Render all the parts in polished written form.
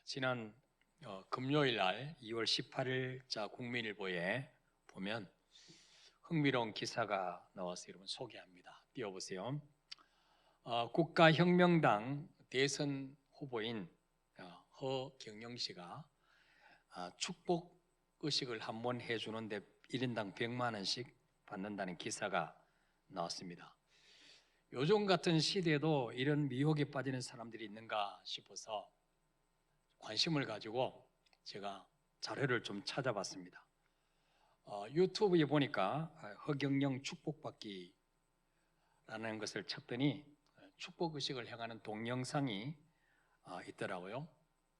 지난 금요일 날 2월 18일자 국민일보에 보면 흥미로운 기사가 나와서 여러분 소개합니다. 띄워보세요. 국가혁명당 대선 후보인 허경영 씨가 축복 의식을 한번 해주는데 1인당 100만 원씩 받는다는 기사가 나왔습니다. 요즘 같은 시대에도 이런 미혹에 빠지는 사람들이 있는가 싶어서 관심을 가지고 제가 자료를 좀 찾아봤습니다. 유튜브에 보니까 허경영 축복받기라는 것을 쳤더니 축복의식을 향하는 동영상이 있더라고요.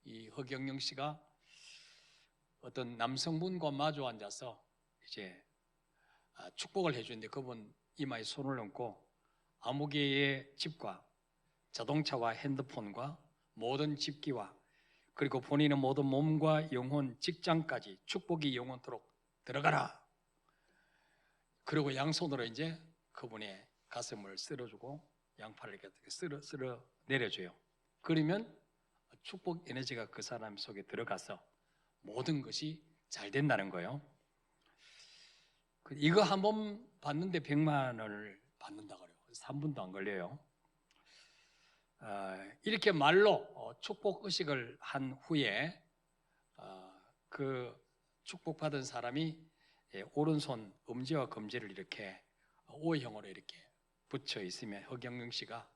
이 허경영 씨가 어떤 남성분과 마주 앉아서 이제 축복을 해주는데 그분 이마에 손을 얹고 아무 개의 집과 자동차와 핸드폰과 모든 집기와 그리고 본인의 모든 몸과 영혼, 직장까지 축복이 영원토록 들어가라. 그리고 양손으로 이제 그분의 가슴을 쓸어주고 양팔을 이렇게 쓸어 내려줘요. 그러면 축복 에너지가 그 사람 속에 들어가서 모든 것이 잘 된다는 거예요. 이거 한 번 받는데 100만 원을 받는다 그래요. 3분도 안 걸려요. 이렇게 말로 축복 의식을 한 후에 그 축복받은 사람이 오른손 엄지와 검지를 이렇게 O형으로 이렇게 붙여 있으면 허경영 씨가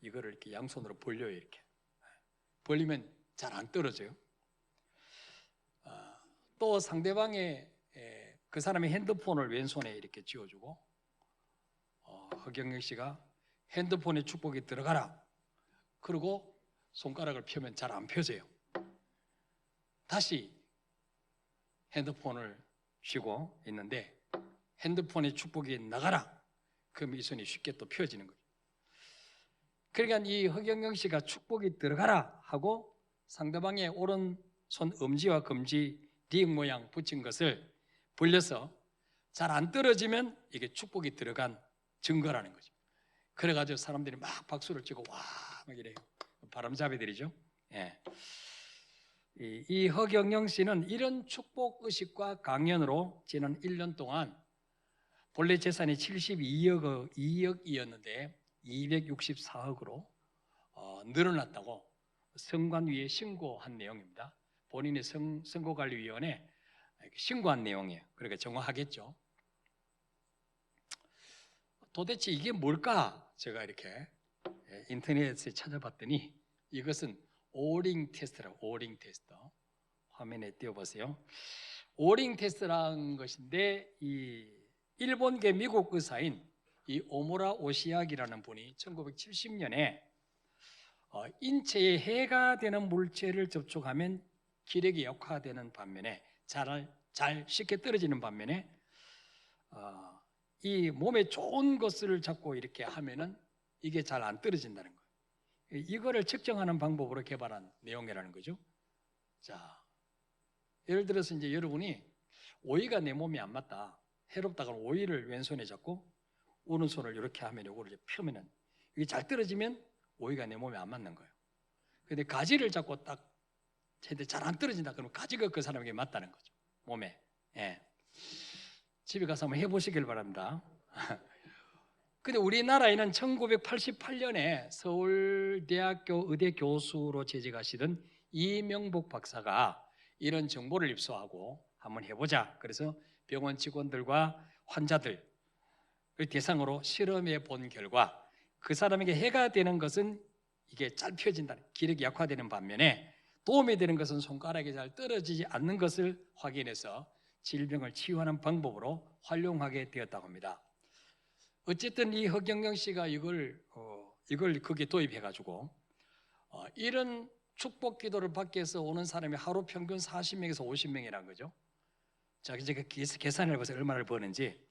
이거를 이렇게 양손으로 벌려요. 이렇게 벌리면 잘 안 떨어져요. 또 상대방의 그 사람의 핸드폰을 왼손에 이렇게 쥐어주고 허경영 씨가 핸드폰에 축복이 들어가라. 그리고 손가락을 펴면 잘 안 펴져요. 다시 핸드폰을 쥐고 있는데 핸드폰에 축복이 나가라. 그럼 이 손이 쉽게 또 펴지는 거죠. 그러니까 이 허경영 씨가 축복이 들어가라 하고 상대방의 오른손 엄지와 검지 링 모양 붙인 것을 벌려서 잘 안 떨어지면 이게 축복이 들어간 증거라는 거죠. 그래가지고 사람들이 막 박수를 치고 와 막 이래요. 바람잡이들이죠. 예. 이 허경영 씨는 이런 축복 의식과 강연으로 지난 1년 동안 본래 재산이 72억이었는데 264억으로 늘어났다고 선관위에 신고한 내용입니다. 본인의 선거관리위원회에 신고한 내용이에요. 그러니까 정확하겠죠. 도대체 이게 뭘까? 제가 이렇게 인터넷에 찾아봤더니 이것은 오링 테스트라고. 오링 테스트 화면에 띄워보세요. 오링 테스트라는 것인데 이 일본계 미국 의사인 이 오모라 오시아기라는 분이 1970년에 인체에 해가 되는 물체를 접촉하면 기력이 약화되는 반면에 잘 쉽게 떨어지는 반면에 이 몸에 좋은 것을 잡고 이렇게 하면은 이게 잘 안 떨어진다는 거예요. 이거를 측정하는 방법으로 개발한 내용이라는 거죠. 자, 예를 들어서 이제 여러분이 오이가 내 몸에 안 맞다, 해롭다 그러면 오이를 왼손에 잡고 오른손을 이렇게 하면 이거를 이제 펴면은 이게 잘 떨어지면 오이가 내 몸에 안 맞는 거예요. 근데 가지를 잡고 딱 했는데 잘 안 떨어진다 그러면 가지가 그 사람에게 맞다는 거죠. 몸에. 예. 집에 가서 한번 해보시길 바랍니다. 근데 우리나라에는 1988년에 서울대학교 의대 교수로 재직하시던 이명복 박사가 이런 정보를 입수하고 한번 해보자. 그래서 병원 직원들과 환자들을 대상으로 실험해 본 결과 그 사람에게 해가 되는 것은 이게 잘 펴진다, 기력이 약화되는 반면에 도움이 되는 것은 손가락이 잘 떨어지지 않는 것을 확인해서 질병을 치유하는 방법으로 활용하게 되었다고 합니다. 어쨌든 이 허경영 씨가 이걸 거기에 도입해가지고 이런 축복 기도를 받기 위해서 오는 사람이 하루 평균 40명에서 50명이라는 거죠. 자, 이제 계산을 해보세요. 얼마를 버는지.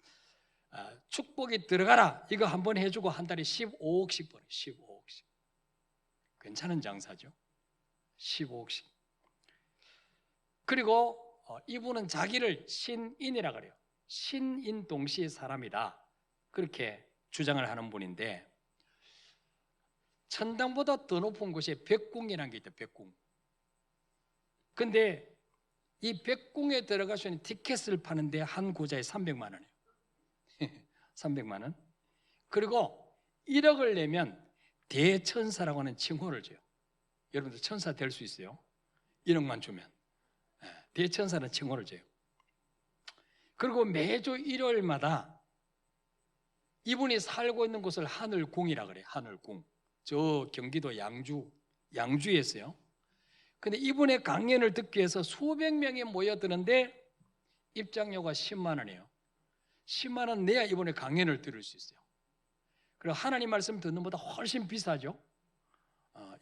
축복이 들어가라 이거 한번 해주고 한 달에 15억씩 버는 15억씩. 괜찮은 장사죠. 15억씩. 그리고 이분은 자기를 신인이라 그래요. 신인 동시의 사람이다. 그렇게 주장을 하는 분인데 천당보다 더 높은 곳에 백궁이라는 게 있다. 백궁. 근데 이 백궁에 들어갈 수 있는 티켓을 파는데 한 구자에 300만 원이에요. 300만 원. 그리고 1억을 내면 대천사라고 하는 칭호를 줘요. 여러분들 천사 될 수 있어요. 1억만 주면. 대천사라는 칭호를 줘요. 그리고 매주 일요일마다 이분이 살고 있는 곳을 하늘궁이라 그래요. 하늘궁. 저 경기도 양주에 있어요. 근데 이분의 강연을 듣기 위해서 수백 명이 모여드는데 입장료가 10만 원이에요. 10만 원 내야 이분의 강연을 들을 수 있어요. 그리고 하나님 말씀 듣는 것보다 훨씬 비싸죠.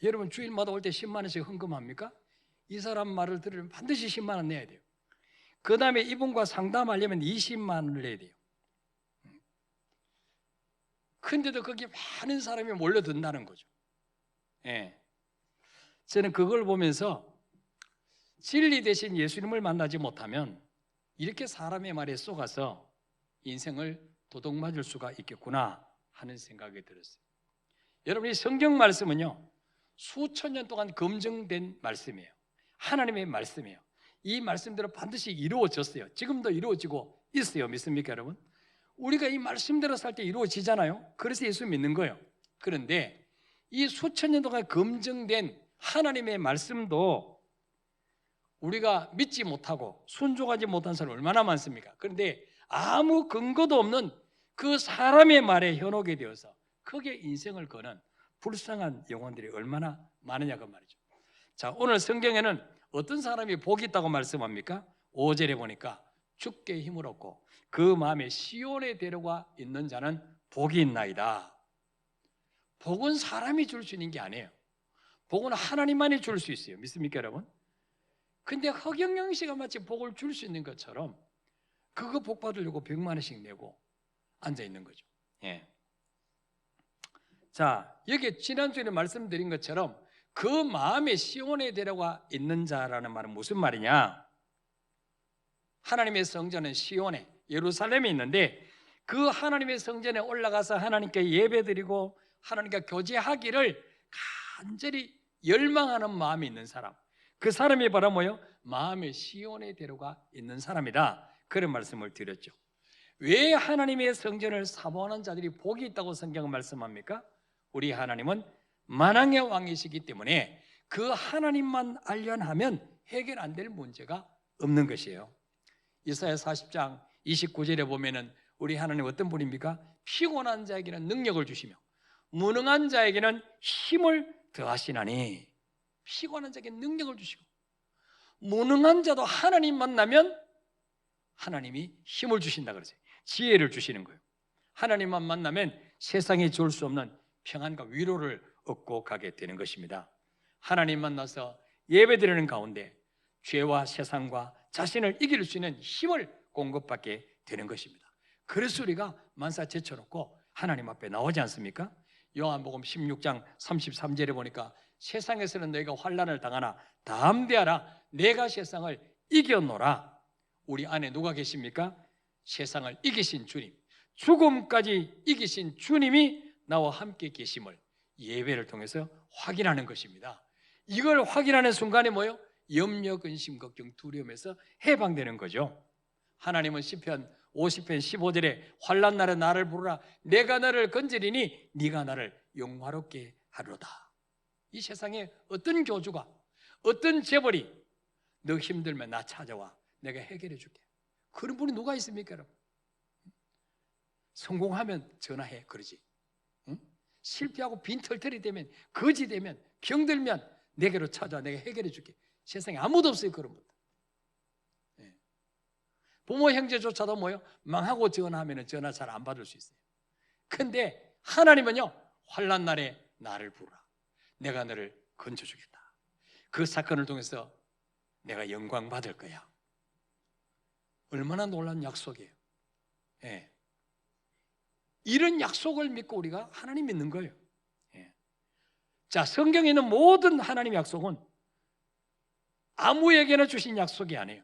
여러분 주일마다 올 때 10만 원씩 헌금합니까? 이 사람 말을 들으려면 반드시 10만 원 내야 돼요. 그 다음에 이분과 상담하려면 20만 원을 내야 돼요. 근데도 거기 많은 사람이 몰려든다는 거죠. 예. 저는 그걸 보면서 진리 대신 예수님을 만나지 못하면 이렇게 사람의 말에 속아서 인생을 도둑맞을 수가 있겠구나 하는 생각이 들었어요. 여러분 이 성경 말씀은요 수천 년 동안 검증된 말씀이에요. 하나님의 말씀이에요. 이 말씀대로 반드시 이루어졌어요. 지금도 이루어지고 있어요. 믿습니까 여러분? 우리가 이 말씀대로 살 때 이루어지잖아요. 그래서 예수 믿는 거예요. 그런데 이 수천 년 동안 검증된 하나님의 말씀도 우리가 믿지 못하고 순종하지 못한 사람이 얼마나 많습니까? 그런데 아무 근거도 없는 그 사람의 말에 현혹이 되어서 크게 인생을 거는 불쌍한 영혼들이 얼마나 많으냐고 말이죠. 자, 오늘 성경에는 어떤 사람이 복이 있다고 말씀합니까? 5절에 보니까 주께 힘을 얻고 그 마음에 시온에 데려가 있는 자는 복이 있나이다. 복은 사람이 줄 수 있는 게 아니에요. 복은 하나님만이 줄 수 있어요. 믿습니까 여러분? 근데 허경영 씨가 마치 복을 줄 수 있는 것처럼 그거 복 받으려고 100만 원씩 내고 앉아 있는 거죠. 예. 자, 여기 지난주에 말씀드린 것처럼 그 마음에 시온에 데려가 있는 자라는 말은 무슨 말이냐? 하나님의 성전은 시온에 예루살렘에 있는데 그 하나님의 성전에 올라가서 하나님께 예배드리고 하나님과 교제하기를 간절히 열망하는 마음이 있는 사람, 그 사람이 바로 뭐예요? 마음의 시온에 데려가 있는 사람이다. 그런 말씀을 드렸죠. 왜 하나님의 성전을 사모하는 자들이 복이 있다고 성경은 말씀합니까? 우리 하나님은 만왕의 왕이시기 때문에 그 하나님만 알련하면 해결 안 될 문제가 없는 것이에요. 이사야 40장 29절에 보면은 우리 하나님 어떤 분입니까? 피곤한 자에게는 능력을 주시며 무능한 자에게는 힘을 더하시나니. 피곤한 자에게 능력을 주시고 무능한 자도 하나님 만나면 하나님이 힘을 주신다 그러세요. 지혜를 주시는 거예요. 하나님만 만나면 세상에 줄 수 없는 평안과 위로를 얻고 가게 되는 것입니다. 하나님 만나서 예배드리는 가운데 죄와 세상과 자신을 이길 수 있는 힘을 공급받게 되는 것입니다. 그래서 우리가 만사 제쳐놓고 하나님 앞에 나오지 않습니까? 요한복음 16장 33절에 보니까 세상에서는 너희가 환난을 당하나 담대하라 내가 세상을 이겨노라. 우리 안에 누가 계십니까? 세상을 이기신 주님, 죽음까지 이기신 주님이 나와 함께 계심을 예배를 통해서 확인하는 것입니다. 이걸 확인하는 순간에 뭐예요? 염려, 근심, 걱정, 두려움에서 해방되는 거죠. 하나님은 시편 50편 15절에 환난 날에 나를 부르라 내가 너를 건지리니 네가 나를 영화롭게 하리로다. 이 세상에 어떤 교주가 어떤 재벌이 너 힘들면 나 찾아와 내가 해결해 줄게. 그런 분이 누가 있습니까 여러분? 성공하면 전화해 그러지. 응? 실패하고 빈털털이 되면 거지 되면 병들면 내게로 찾아와 내가 해결해 줄게. 세상에 아무도 없어요 그런 분들. 네. 부모 형제조차도 뭐요? 망하고 전화하면 전화 잘 안 받을 수 있어요. 근데 하나님은요 환난 날에 나를 부르라 내가 너를 건져주겠다. 그 사건을 통해서 내가 영광 받을 거야. 얼마나 놀라운 약속이에요. 예. 이런 약속을 믿고 우리가 하나님 믿는 거예요. 예. 자, 성경에 있는 모든 하나님의 약속은 아무에게나 주신 약속이 아니에요.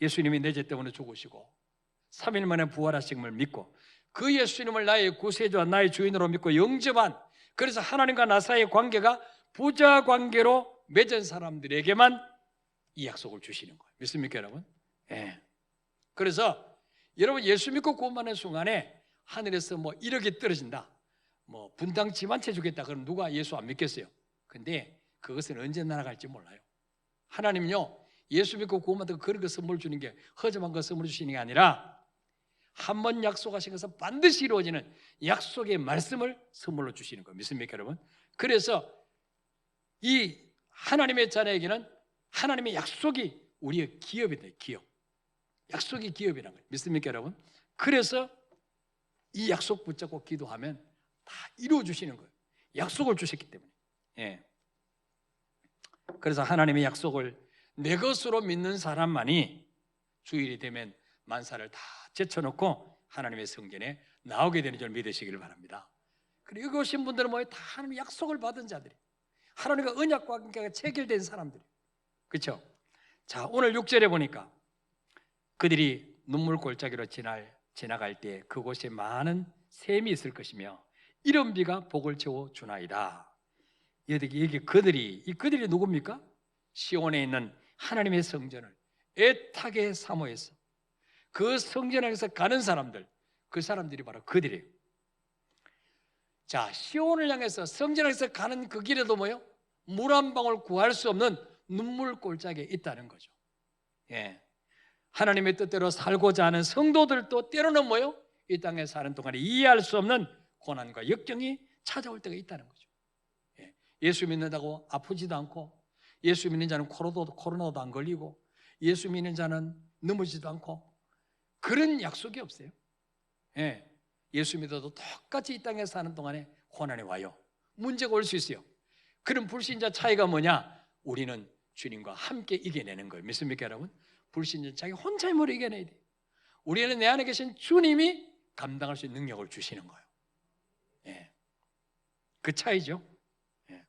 예수님이 내 죄 때문에 죽으시고 3일 만에 부활하심을 믿고 그 예수님을 나의 구세주와 나의 주인으로 믿고 영접한, 그래서 하나님과 나 사이의 관계가 부자 관계로 맺은 사람들에게만 이 약속을 주시는 거예요. 믿습니까, 여러분? 예. 그래서 여러분 예수 믿고 구원받는 순간에 하늘에서 뭐 1억이 떨어진다, 뭐 분당 집 한 채 주겠다, 그럼 누가 예수 안 믿겠어요? 근데 그것은 언제 날아갈지 몰라요. 하나님은요, 예수 믿고 구원받고 그런 거 선물 주는 게 허접한 거 선물 주시는 게 아니라 한 번 약속하신 것은 반드시 이루어지는 약속의 말씀을 선물로 주시는 거예요. 믿습니까, 여러분? 그래서 이 하나님의 자녀에게는 하나님의 약속이 우리의 기업이 돼요. 기업. 약속이 기업이라는 거예요. 믿습니까, 여러분? 그래서 이 약속 붙잡고 기도하면 다 이루어 주시는 거예요. 약속을 주셨기 때문에. 예. 그래서 하나님의 약속을 내 것으로 믿는 사람만이 주일이 되면 만사를 다 제쳐놓고 하나님의 성전에 나오게 되는 줄 믿으시기를 바랍니다. 그리고 여기 오신 분들은 뭐예요? 다 하나님의 약속을 받은 자들이, 하나님과 언약과 관계가 체결된 사람들이, 그렇죠? 자, 오늘 6절에 보니까 그들이 눈물 골짜기로 지나갈 때 그곳에 많은 샘이 있을 것이며 이런 비가 복을 채워 주나이다. 여기 그들이 누굽니까? 시온에 있는 하나님의 성전을 애타게 사모해서 그 성전에서 가는 사람들, 그 사람들이 바로 그들이에요. 자, 시온을 향해서 성전에서 가는 그 길에도 뭐요? 물 한 방울 구할 수 없는 눈물 골짜기에 있다는 거죠. 예. 하나님의 뜻대로 살고자 하는 성도들도 때로는 뭐요? 이 땅에 사는 동안에 이해할 수 없는 고난과 역경이 찾아올 때가 있다는 거죠. 예. 예수 믿는다고 아프지도 않고, 예수 믿는 자는 코로나도 안 걸리고, 예수 믿는 자는 넘어지도 않고, 그런 약속이 없어요. 예. 예수 믿어도 똑같이 이 땅에 사는 동안에 고난이 와요. 문제가 올 수 있어요. 그런 불신자 차이가 뭐냐? 우리는 주님과 함께 이겨내는 거예요. 믿습니까, 여러분? 불신자 자기 혼자 힘으로 이겨내야 돼요. 우리는 내 안에 계신 주님이 감당할 수 있는 능력을 주시는 거예요. 예. 그 차이죠. 예.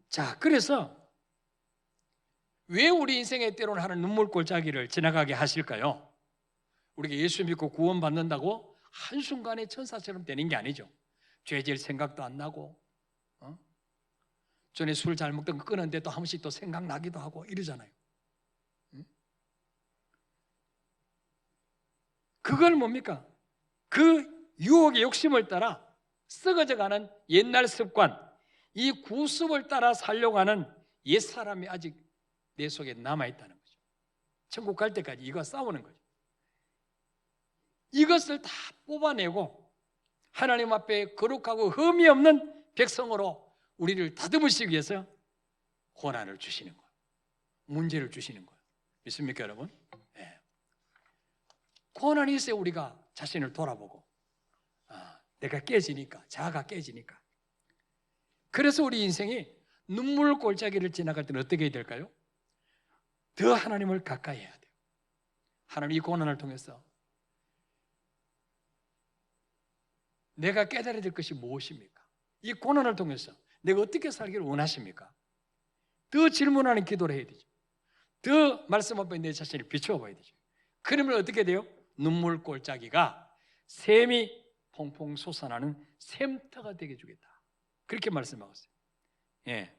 자, 그래서 왜 우리 인생의 때로는 하는 눈물 골짜기를 지나가게 하실까요? 우리가 예수 믿고 구원받는다고 한순간에 천사처럼 되는 게 아니죠. 죄 지을 생각도 안 나고, 전에 술 잘 먹던 거 끊었는데 또 한 번씩 또 생각나기도 하고 이러잖아요. 그걸 뭡니까? 그 유혹의 욕심을 따라 썩어져가는 옛날 습관, 이 구습을 따라 살려고 하는 옛사람이 아직 내 속에 남아있다는 거죠. 천국 갈 때까지 이거 싸우는 거죠. 이것을 다 뽑아내고 하나님 앞에 거룩하고 흠이 없는 백성으로 우리를 다듬으시기 위해서 고난을 주시는 거예요. 문제를 주시는 거예요. 믿습니까, 여러분? 네. 고난이 있어야 우리가 자신을 돌아보고, 내가 깨지니까, 자아가 깨지니까. 그래서 우리 인생이 눈물 골짜기를 지나갈 때는 어떻게 해야 될까요? 더 하나님을 가까이 해야 돼요. 하나님, 이 고난을 통해서 내가 깨달아야 될 것이 무엇입니까? 이 고난을 통해서 내가 어떻게 살기를 원하십니까? 더 질문하는 기도를 해야 되죠. 더 말씀 앞에 내 자신을 비추어 봐야 되죠. 그러면 어떻게 돼요? 눈물 골짜기가 샘이 퐁퐁 솟아나는 샘터가 되게 주겠다. 그렇게 말씀하고 있어요. 예.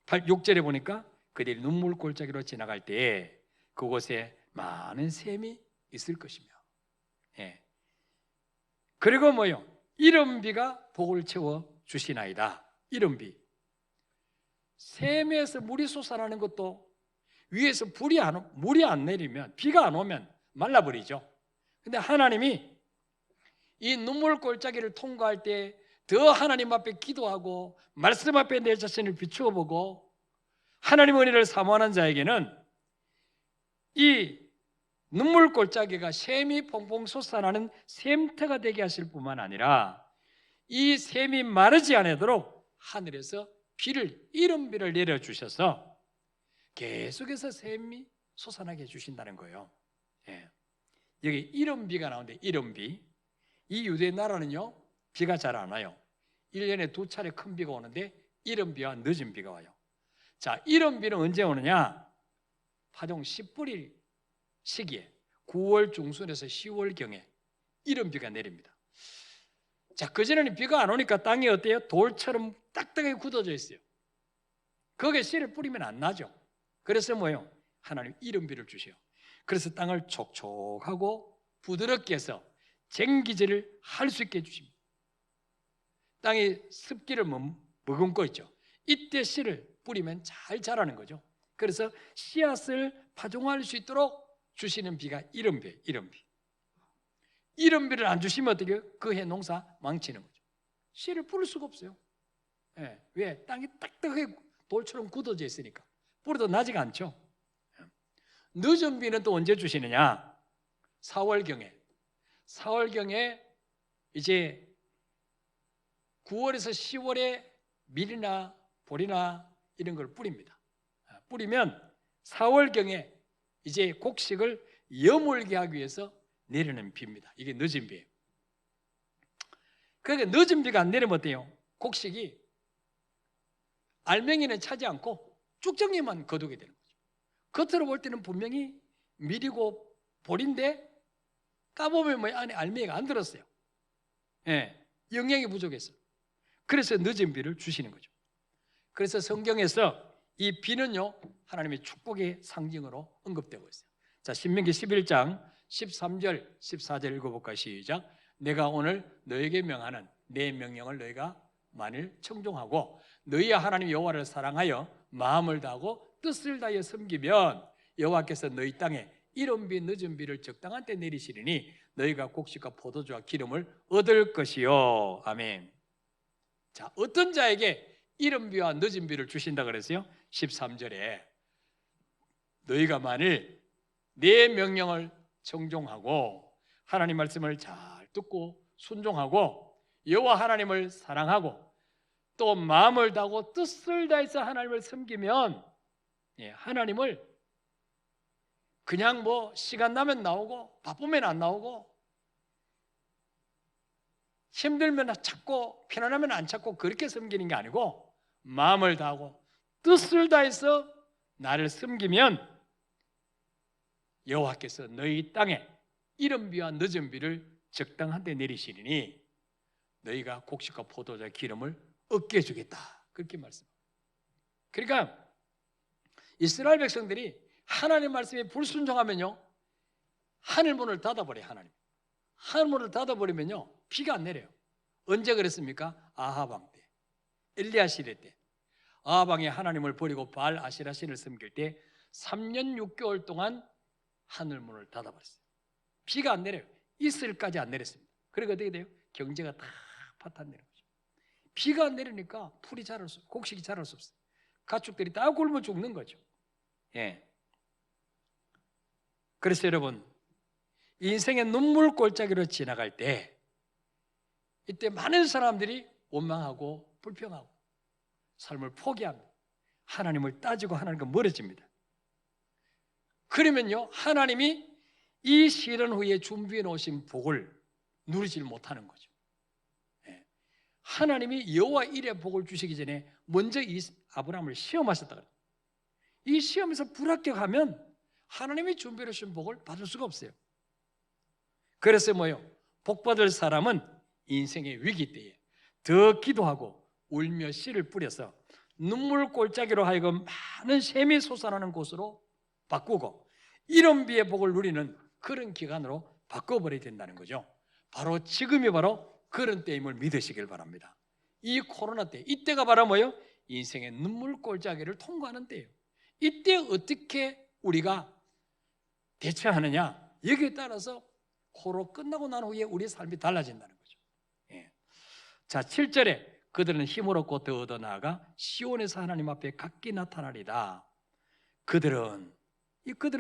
6절에 보니까 그들이 눈물 골짜기로 지나갈 때 그곳에 많은 샘이 있을 것이며, 예. 그리고 뭐요? 이른 비가 복을 채워 주시나이다. 이른 비. 샘에서 물이 솟아나는 것도 위에서 물이 안 내리면, 비가 안 오면 말라버리죠. 근데 하나님이 이 눈물 골짜기를 통과할 때 더 하나님 앞에 기도하고 말씀 앞에 내 자신을 비추어 보고 하나님 은혜를 사모하는 자에게는 이 눈물 골짜기가 샘이 퐁퐁 솟아나는 샘터가 되게 하실 뿐만 아니라 이 샘이 마르지 않도록 하늘에서 이른 비를 내려주셔서 계속해서 샘이 솟아나게 해주신다는 거예요. 예. 여기 이른 비가 나오는데, 이른 비. 이 유대 나라는요, 비가 잘 안 와요. 1년에 2차례 큰 비가 오는데 이른 비와 늦은 비가 와요. 자, 이른 비는 언제 오느냐? 파종 10뿌리 시기에 9월 중순에서 10월경에 이른 비가 내립니다. 자, 그전에는 비가 안 오니까 땅이 어때요? 돌처럼 딱딱하게 굳어져 있어요. 거기에 씨를 뿌리면 안 나죠. 그래서 뭐예요? 하나님 이른비를 주셔요. 그래서 땅을 촉촉하고 부드럽게 해서 쟁기질을 할 수 있게 해주십니다. 땅이 습기를 머금고 있죠. 이때 씨를 뿌리면 잘 자라는 거죠. 그래서 씨앗을 파종할 수 있도록 주시는 비가 이른비예요. 이른비. 이른비를 안 주시면 어떻게 해요? 그 해 농사 망치는 거죠. 씨를 뿌릴 수가 없어요. 예. 왜? 땅이 딱딱하게 돌처럼 굳어져 있으니까. 뿌려도 나지가 않죠. 늦은 비는 또 언제 주시느냐? 4월경에. 4월경에 이제 9월에서 10월에 밀이나 보리나 이런 걸 뿌립니다. 뿌리면 4월경에 이제 곡식을 여물게 하기 위해서 내리는 비입니다. 이게 늦은 비예요. 그러니까 늦은 비가 안 내리면 어때요? 곡식이 알맹이는 차지 않고 쭉정이만 거두게 되는 거죠. 겉으로 볼 때는 분명히 밀이고 보리인데 까보면 뭐 안에 알맹이가 안 들었어요. 예, 영양이 부족해서. 그래서 늦은 비를 주시는 거죠. 그래서 성경에서 이 비는요, 하나님의 축복의 상징으로 언급되고 있어요. 자, 신명기 11장 13절, 14절 읽어볼까요? 시작. 내가 오늘 너에게 명하는 내 명령을 너희가 만일 청종하고 너희의 하나님 여호와를 사랑하여 마음을 다하고 뜻을 다하여 섬기면 여호와께서 너희 땅에 이른 비 늦은 비를 적당한 때 내리시리니 너희가 곡식과 포도주와 기름을 얻을 것이요. 아멘. 자, 어떤 자에게 이른 비와 늦은 비를 주신다 그랬어요? 13절에 너희가 만일 내 명령을 청종하고 하나님 말씀을 잘 듣고 순종하고 여호와 하나님을 사랑하고 또 마음을 다하고 뜻을 다해서 하나님을 섬기면 하나님을 그냥 뭐 시간 나면 나오고 바쁘면 안 나오고 힘들면 찾고 편안하면 안 찾고 그렇게 섬기는 게 아니고 마음을 다하고 뜻을 다해서 나를 섬기면 여호와께서 너희 땅에 이른 비와 늦은 비를 적당한 때 내리시리니 너희가 곡식과 포도주와 기름을 얻게 해주겠다. 그렇게 말씀합니다. 그러니까 이스라엘 백성들이 하나님 말씀에 불순종하면요 하늘 문을 닫아버려요. 하늘 문을 닫아버리면요 비가 안 내려요. 언제 그랬습니까? 아합 왕 때, 엘리야 시대 때 아합 왕이 하나님을 버리고 바알 아시라 신을 섬길 때 3년 6개월 동안 하늘 문을 닫아버렸어요. 비가 안 내려요. 이슬까지 안 내렸습니다. 그러니까 어떻게 돼요? 경제가 다 파탄내는 거죠. 비가 안 내리니까 풀이 자랄 수, 곡식이 자랄 수 없어요. 가축들이 다 굶어 죽는 거죠. 예. 그래서 여러분, 인생의 눈물 골짜기로 지나갈 때 이때 많은 사람들이 원망하고 불평하고 삶을 포기합니다. 하나님을 따지고 하나님과 멀어집니다. 그러면요 하나님이 이 시련 후에 준비해 놓으신 복을 누리질 못하는 거죠. 하나님이 여호와 일의 복을 주시기 전에 먼저 이 아브라함을 시험하셨다 그래요. 이 시험에서 불합격하면 하나님이 준비해 주신 복을 받을 수가 없어요. 그래서 뭐요? 복 받을 사람은 인생의 위기 때에 더 기도하고 울며 씨를 뿌려서 눈물 골짜기로 하여금 많은 샘이 솟아나는 곳으로 바꾸고 이른 비의 복을 누리는 그런 기간으로 바꿔버려야 된다는 거죠. 바로 지금이 바로 그런 때임을 믿으시길 바랍니다. 이 코로나 때, 이때가 바로 뭐예요? 인생의 눈물 골짜기를 통과하는 때예요. 이때 어떻게 우리가 대처하느냐, 여기에 따라서 코로 끝나고 난 후에 우리의 삶이 달라진다는 거죠. 예. 자, 7절에 그들은 힘을 얻고 더 얻어 나아가 시온에서 하나님 앞에 각기 나타나리다. 그들은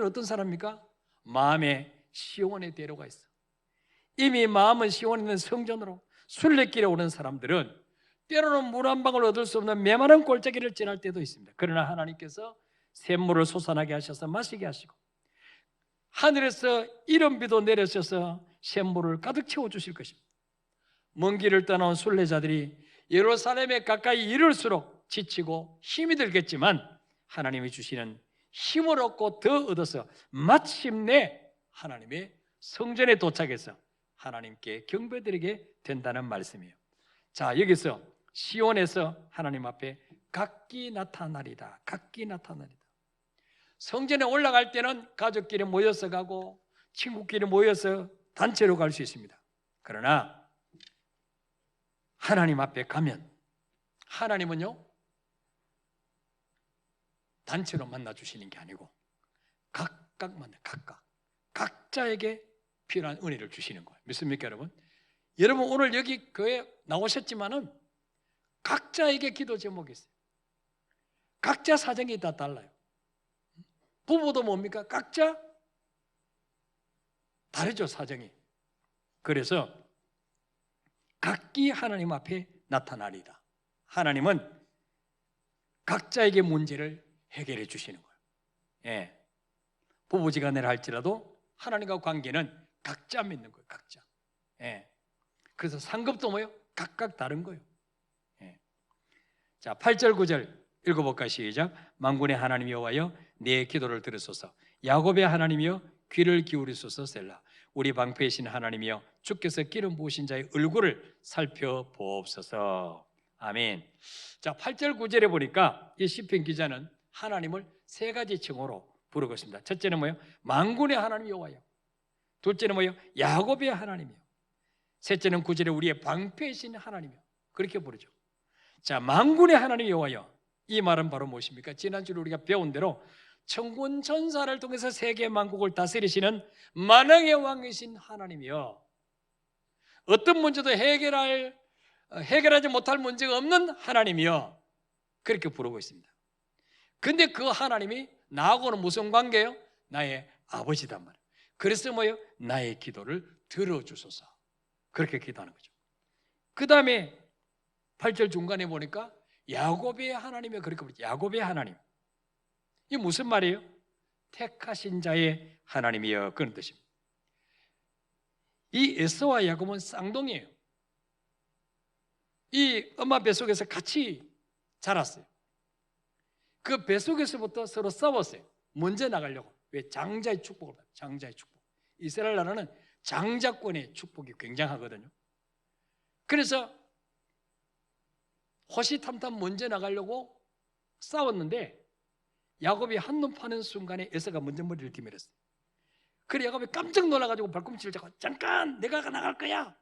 어떤 사람입니까? 마음에 시온의 대로가 있어. 이미 마음은 시온에 있는 성전으로 순례길에 오는 사람들은 때로는 물 한 방울 얻을 수 없는 메마른 골짜기를 지날 때도 있습니다. 그러나 하나님께서 샘물을 솟아나게 하셔서 마시게 하시고 하늘에서 이른 비도 내려셔서 샘물을 가득 채워주실 것입니다. 먼 길을 떠나온 순례자들이 예루살렘에 가까이 이를수록 지치고 힘이 들겠지만 하나님이 주시는 힘을 얻고 더 얻어서 마침내 하나님의 성전에 도착해서 하나님께 경배드리게 된다는 말씀이에요. 자, 여기서 시온에서 하나님 앞에 각기 나타나리다. 각기 나타나리다. 성전에 올라갈 때는 가족끼리 모여서 가고 친구끼리 모여서 단체로 갈 수 있습니다. 그러나 하나님 앞에 가면 하나님은요, 단체로 만나 주시는 게 아니고 각각 만나, 각자에게 필요한 은혜를 주시는 거예요. 믿습니까, 여러분? 여러분 오늘 여기 교회 나오셨지만은 각자에게 기도 제목이 있어요. 각자 사정이 다 달라요. 부부도 뭡니까? 각자 다르죠, 사정이. 그래서 각기 하나님 앞에 나타나리다. 하나님은 각자에게 문제를 해결해 주시는 거예요. 예. 부부지간에 할지라도 하나님과 관계는 각자 믿는 거예요. 각자. 예. 그래서 상급도 뭐예요? 각각 다른 거예요. 예. 자, 8절 9절 읽어볼까요? 시작. 만군의 하나님 여호와여 내 기도를 들으소서. 야곱의 하나님이여 귀를 기울이소서. 셀라. 우리 방패이신 하나님이여 주께서 기름 부으신 자의 얼굴을 살펴보옵소서. 아멘. 자, 8절 9절에 보니까 이 시편 기자는 하나님을 세 가지 칭호로 부르고 있습니다. 첫째는 뭐예요? 만군의 하나님 여호와여. 둘째는 뭐예요? 야곱의 하나님이요. 셋째는 9절에 우리의 방패이신 하나님이요. 그렇게 부르죠. 자, 만군의 하나님 여호와여. 이 말은 바로 무엇입니까? 지난주에 우리가 배운 대로 천군 천사를 통해서 세계 만국을 다스리시는 만왕의 왕이신 하나님이요. 어떤 문제도 해결하지 못할 문제가 없는 하나님이요. 그렇게 부르고 있습니다. 근데 그 하나님이 나하고는 무슨 관계예요? 나의 아버지단 말이에요. 그래서 뭐예요? 나의 기도를 들어주소서. 그렇게 기도하는 거죠. 그 다음에 8절 중간에 보니까 야곱의 하나님이 그렇게 부르죠. 야곱의 하나님. 이게 무슨 말이에요? 택하신 자의 하나님이여, 그런 뜻입니다. 이 에서와 야곱은 쌍둥이에요. 이 엄마 뱃속에서 같이 자랐어요. 그 뱃속에서부터 서로 싸웠어요. 먼저 나가려고. 왜? 장자의 축복을 받아요. 장자의 축복. 이스라엘 나라는 장자권의 축복이 굉장하거든요. 그래서 호시탐탐 먼저 나가려고 싸웠는데 야곱이 한눈 파는 순간에 에서가 먼저 머리를 기밀었어요. 그래 야곱이 깜짝 놀라가지고 발꿈치를 잡고 잠깐 내가 나갈 거야.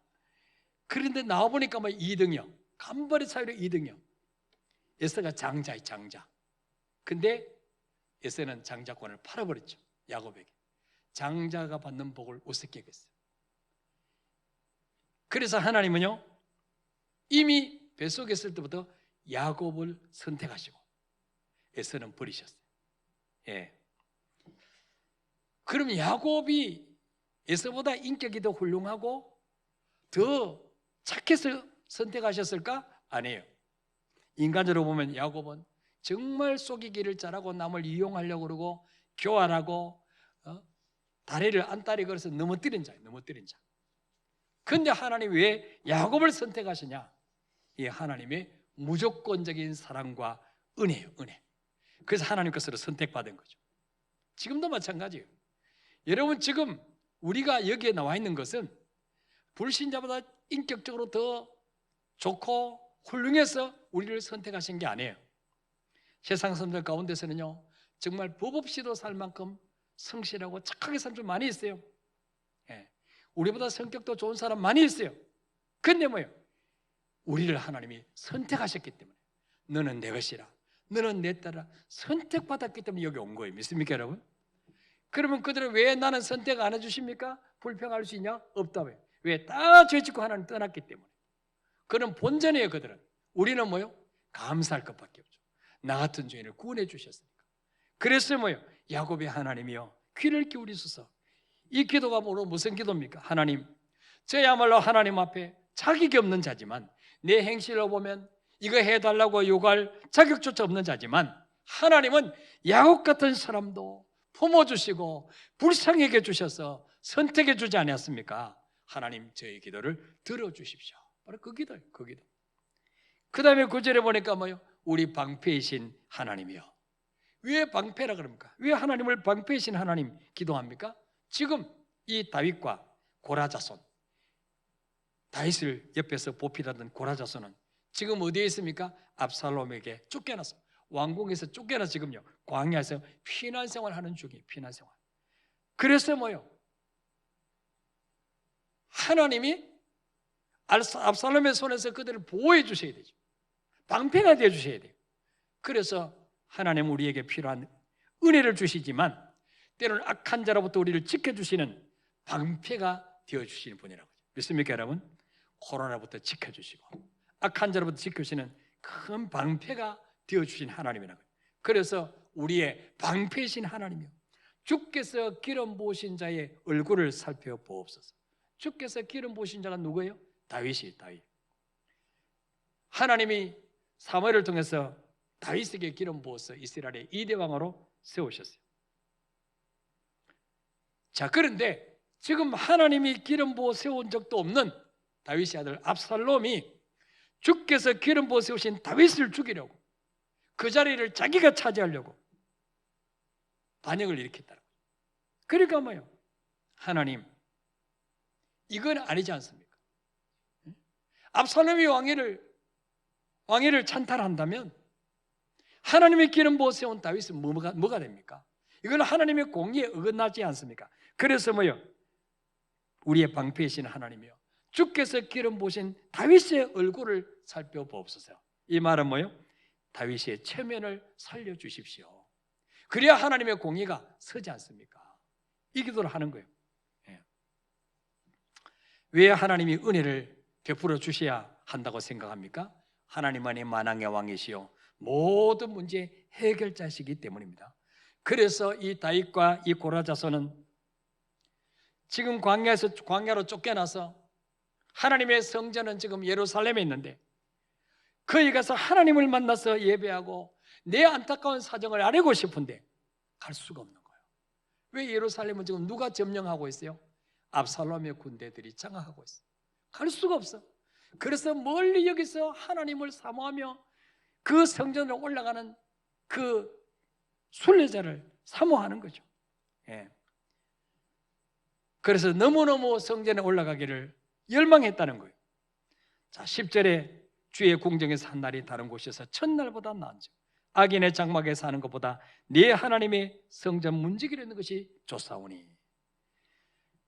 그런데 나와보니까 뭐 2등이요. 간발의 차이로 2등이요. 에서가 장자의 장자. 근데 에서는 장자권을 팔아버렸죠. 야곱에게. 장자가 받는 복을 우습게 했어요. 그래서 하나님은요 이미 뱃속에 있을 때부터 야곱을 선택하시고 에서는 버리셨어요. 예. 그럼 야곱이 에서보다 인격이 더 훌륭하고 더 착해서 선택하셨을까? 아니에요. 인간적으로 보면 야곱은 정말 속이기를 잘하고 남을 이용하려고 그러고 교활하고 다리를 안다리 걸어서 넘어뜨린 자예요. 넘어뜨린 자. 그런데 하나님 왜 야곱을 선택하시냐? 이 하나님의 무조건적인 사랑과 은혜예요. 은혜. 그래서 하나님 것으로 선택받은 거죠. 지금도 마찬가지예요. 여러분 지금 우리가 여기에 나와 있는 것은 불신자보다 인격적으로 더 좋고 훌륭해서 우리를 선택하신 게 아니에요. 세상 사람들 가운데서는요 정말 법 없이도 살 만큼 성실하고 착하게 산 줄 많이 있어요. 예. 우리보다 성격도 좋은 사람 많이 있어요. 근데 뭐예요? 우리를 하나님이 선택하셨기 때문에 너는 내 것이라 너는 내 딸이라 선택받았기 때문에 여기 온 거예요. 믿습니까 여러분? 그러면 그들은 왜 나는 선택 안 해주십니까? 불평할 수 있냐? 없다며. 왜? 다 죄짓고 하나님 떠났기 때문에. 그런 본전이에요 그들은. 우리는 뭐요? 감사할 것밖에 없죠. 나 같은 죄인을 구원해 주셨으니까. 그래서 뭐요? 야곱의 하나님이여 귀를 기울이소서. 이 기도가 무슨 기도입니까? 하나님 저야말로 하나님 앞에 자격이 없는 자지만 내 행실을 보면 이거 해달라고 요구할 자격조차 없는 자지만 하나님은 야곱 같은 사람도 품어주시고 불쌍하게 주셔서 선택해 주지 않았습니까? 하나님 저의 기도를 들어주십시오. 바로 그 기도예요. 그 기도. 그 다음에 9절에 보니까 뭐요? 우리 방패이신 하나님이요. 왜 방패라 그럽니까? 왜 하나님을 방패이신 하나님 기도합니까? 지금 이 다윗과 고라자손, 다윗을 옆에서 보필하던 고라자손은 지금 어디에 있습니까? 압살롬에게 쫓겨났어. 왕궁에서 쫓겨나서 지금요 광야에서 피난 생활하는 중이에요. 피난 생활. 그래서 뭐요? 하나님이 압살롬의 손에서 그들을 보호해 주셔야 되죠. 방패가 되어 주셔야 돼요. 그래서 하나님 우리에게 필요한 은혜를 주시지만 때로는 악한 자로부터 우리를 지켜주시는 방패가 되어주시는 분이라고. 믿습니까 여러분? 코로나부터 지켜주시고 악한 자로부터 지켜주시는 큰 방패가 되어주신 하나님이라고. 그래서 우리의 방패이신 하나님이요, 주께서 기름 부으신 자의 얼굴을 살펴보옵소서. 주께서 기름 부으신 자가 누구예요? 다윗이. 다윗. 하나님이 사무엘을 통해서 다윗에게 기름 부어서 이스라엘의 2대 왕으로 세우셨어요. 자, 그런데 지금 하나님이 기름 부어 세운 적도 없는 다윗의 아들 압살롬이 주께서 기름 부어 세우신 다윗을 죽이려고, 그 자리를 자기가 차지하려고 반역을 일으켰다는 거예요. 그러니까 뭐예요? 하나님, 이건 아니지 않습니까? 압살롬이 왕위를 찬탈한다면 하나님의 기름 부어 세운 다윗은 뭐가 됩니까? 이건 하나님의 공의에 어긋나지 않습니까? 그래서 뭐요? 우리의 방패이신 하나님이요, 주께서 기름 부으신 다윗의 얼굴을 살펴보옵소서. 이 말은 뭐요? 다윗의 체면을 살려주십시오. 그래야 하나님의 공의가 서지 않습니까? 이 기도를 하는 거예요. 왜 하나님이 은혜를 베풀어 주셔야 한다고 생각합니까? 하나님만이 만왕의 왕이시요 모든 문제 해결자시기 때문입니다. 그래서 이 다윗과 이 고라자손은 지금 광야로 쫓겨나서 하나님의 성전은 지금 예루살렘에 있는데 거기 가서 하나님을 만나서 예배하고 내 안타까운 사정을 알고 싶은데 갈 수가 없는 거예요. 왜 예루살렘은 지금 누가 점령하고 있어요? 압살롬의 군대들이 장악하고 있어요. 갈 수가 없어. 그래서 멀리 여기서 하나님을 사모하며 그 성전으로 올라가는 그 순례자를 사모하는 거죠. 그래서 너무너무 성전에 올라가기를 열망했다는 거예요. 자, 10절에 주의 궁정에서 한 날이 다른 곳에서 첫날보다 나은즉 악인의 장막에 사는 것보다 네 하나님의 성전 문지기로 있는 것이 좋사오니.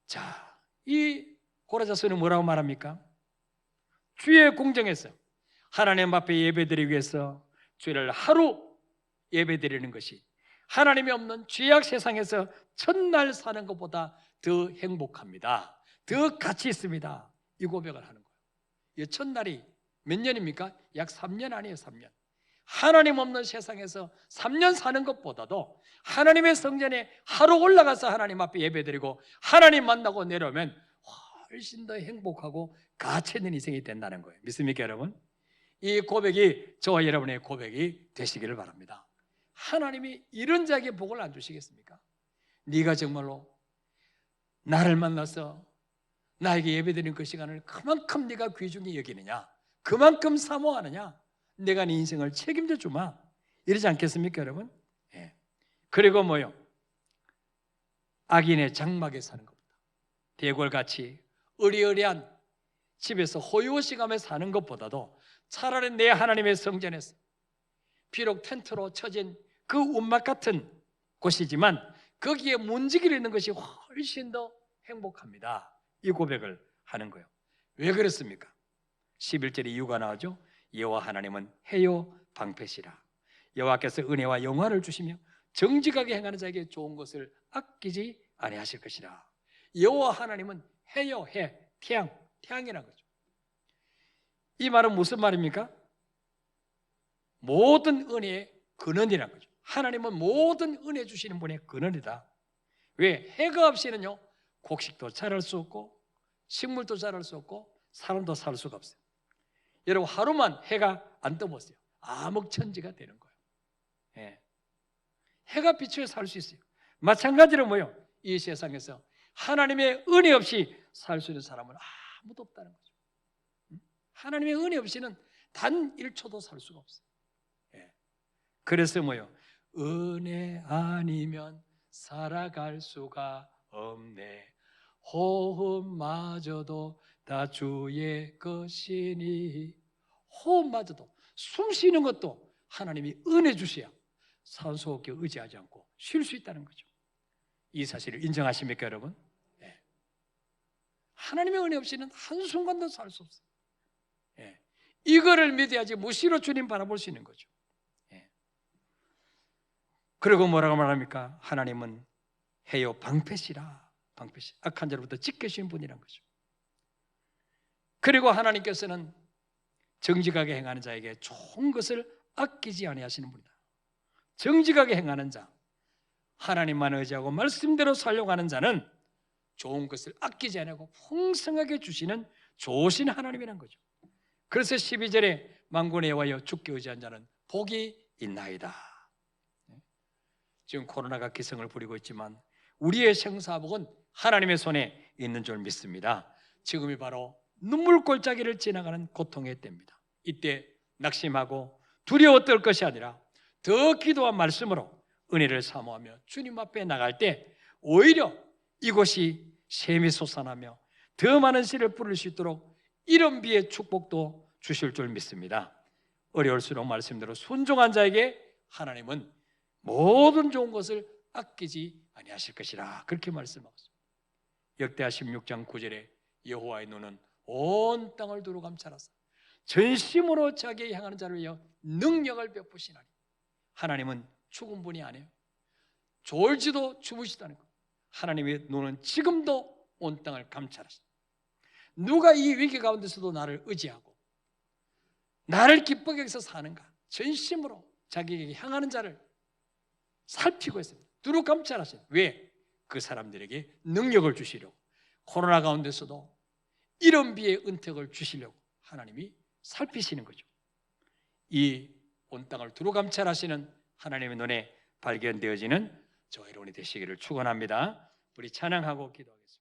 자, 이 고라자손이 뭐라고 말합니까? 주의 궁정에서 하나님 앞에 예배드리기 위해서 주를 하루 예배드리는 것이 하나님이 없는 죄악 세상에서 첫날 사는 것보다 더 행복합니다. 더 가치 있습니다. 이 고백을 하는 거예요. 이 첫날이 몇 년입니까? 약 3년 아니에요. 3년. 하나님 없는 세상에서 3년 사는 것보다도 하나님의 성전에 하루 올라가서 하나님 앞에 예배드리고 하나님 만나고 내려오면 훨씬 더 행복하고 가치 있는 인생이 된다는 거예요. 믿습니까 여러분? 이 고백이 저와 여러분의 고백이 되시기를 바랍니다. 하나님이 이런 자에게 복을 안 주시겠습니까? 네가 정말로 나를 만나서 나에게 예배드리는 그 시간을 그만큼 네가 귀중히 여기느냐, 그만큼 사모하느냐, 내가 네 인생을 책임져 주마, 이러지 않겠습니까 여러분? 그리고 뭐요? 악인의 장막에 사는 것보다, 대궐같이 으리으리한 집에서 호요시감에 사는 것보다도 차라리 내 하나님의 성전에서 비록 텐트로 쳐진 그 움막 같은 곳이지만 거기에 문지기로 있는 것이 훨씬 더 행복합니다. 이 고백을 하는 거예요. 왜 그렇습니까? 11절에 이유가 나오죠. 여호와 하나님은 해요 방패시라. 여호와께서 은혜와 영화를 주시며 정직하게 행하는 자에게 좋은 것을 아끼지 아니하실 것이라. 여호와 하나님은 해요, 해, 태양이라는 거죠. 이 말은 무슨 말입니까? 모든 은혜의 근원이라는 거죠. 하나님은 모든 은혜 주시는 분의 근원이다. 왜? 해가 없이는요 곡식도 자랄 수 없고 식물도 자랄 수 없고 사람도 살 수가 없어요. 여러분 하루만 해가 안 떠보세요. 암흑천지가 되는 거예요. 해가 비추어 살 수 있어요. 마찬가지로 뭐요? 이 세상에서 하나님의 은혜 없이 살 수 있는 사람은 아무도 없다는 거죠. 하나님의 은혜 없이는 단 1초도 살 수가 없어요. 그래서 뭐요? 은혜 아니면 살아갈 수가 없네. 호흡마저도 다 주의 것이니 호흡마저도 숨 쉬는 것도 하나님이 은혜 주셔야 산소호흡기에 의지하지 않고 쉴 수 있다는 거죠. 이 사실을 인정하십니까, 여러분? 네. 하나님의 은혜 없이는 한순간도 살 수 없어요. 네. 이거를 믿어야지 무시로 주님 바라볼 수 있는 거죠. 네. 그리고 뭐라고 말합니까? 하나님은 해요 방패시라. 방패시. 악한 자로부터 지켜주신 분이란 거죠. 그리고 하나님께서는 정직하게 행하는 자에게 좋은 것을 아끼지 아니하시는 분이다. 정직하게 행하는 자, 하나님만 의지하고 말씀대로 살려고 하는 자는 좋은 것을 아끼지 않고 풍성하게 주시는 좋으신 하나님이란 거죠. 그래서 12절에 만군의 여호와여 주께 의지한 자는 복이 있나이다. 지금 코로나가 기승을 부리고 있지만 우리의 생사복은 하나님의 손에 있는 줄 믿습니다. 지금이 바로 눈물골짜기를 지나가는 고통의 때입니다. 이때 낙심하고 두려워 떨 것이 아니라 더 기도와 말씀으로 은혜를 사모하며 주님 앞에 나갈 때 오히려 이곳이 샘이 솟아나며 더 많은 씨를 뿌릴 수 있도록 이런 비의 축복도 주실 줄 믿습니다. 어려울수록 말씀대로 순종한 자에게 하나님은 모든 좋은 것을 아끼지 아니하실 것이라 그렇게 말씀하고 있습니다. 역대하 16장 9절에 여호와의 눈은 온 땅을 두루 감찰하사 전심으로 자기에게 향하는 자를 위하여 능력을 베푸시나니 하나님은 죽은 분이 아니에요. 졸지도 주무시다는 것. 하나님의 눈은 지금도 온 땅을 감찰하십니다. 누가 이 위기 가운데서도 나를 의지하고 나를 기쁘게 해서 사는가 전심으로 자기에게 향하는 자를 살피고 있습니다. 두루 감찰하십니다. 왜? 그 사람들에게 능력을 주시려고, 코로나 가운데서도 이런 비의 은택을 주시려고 하나님이 살피시는 거죠. 이 온 땅을 두루 감찰하시는 하나님의 눈에 발견되어지는 저와 여러분이 되시기를 축원합니다. 우리 찬양하고 기도하겠습니다.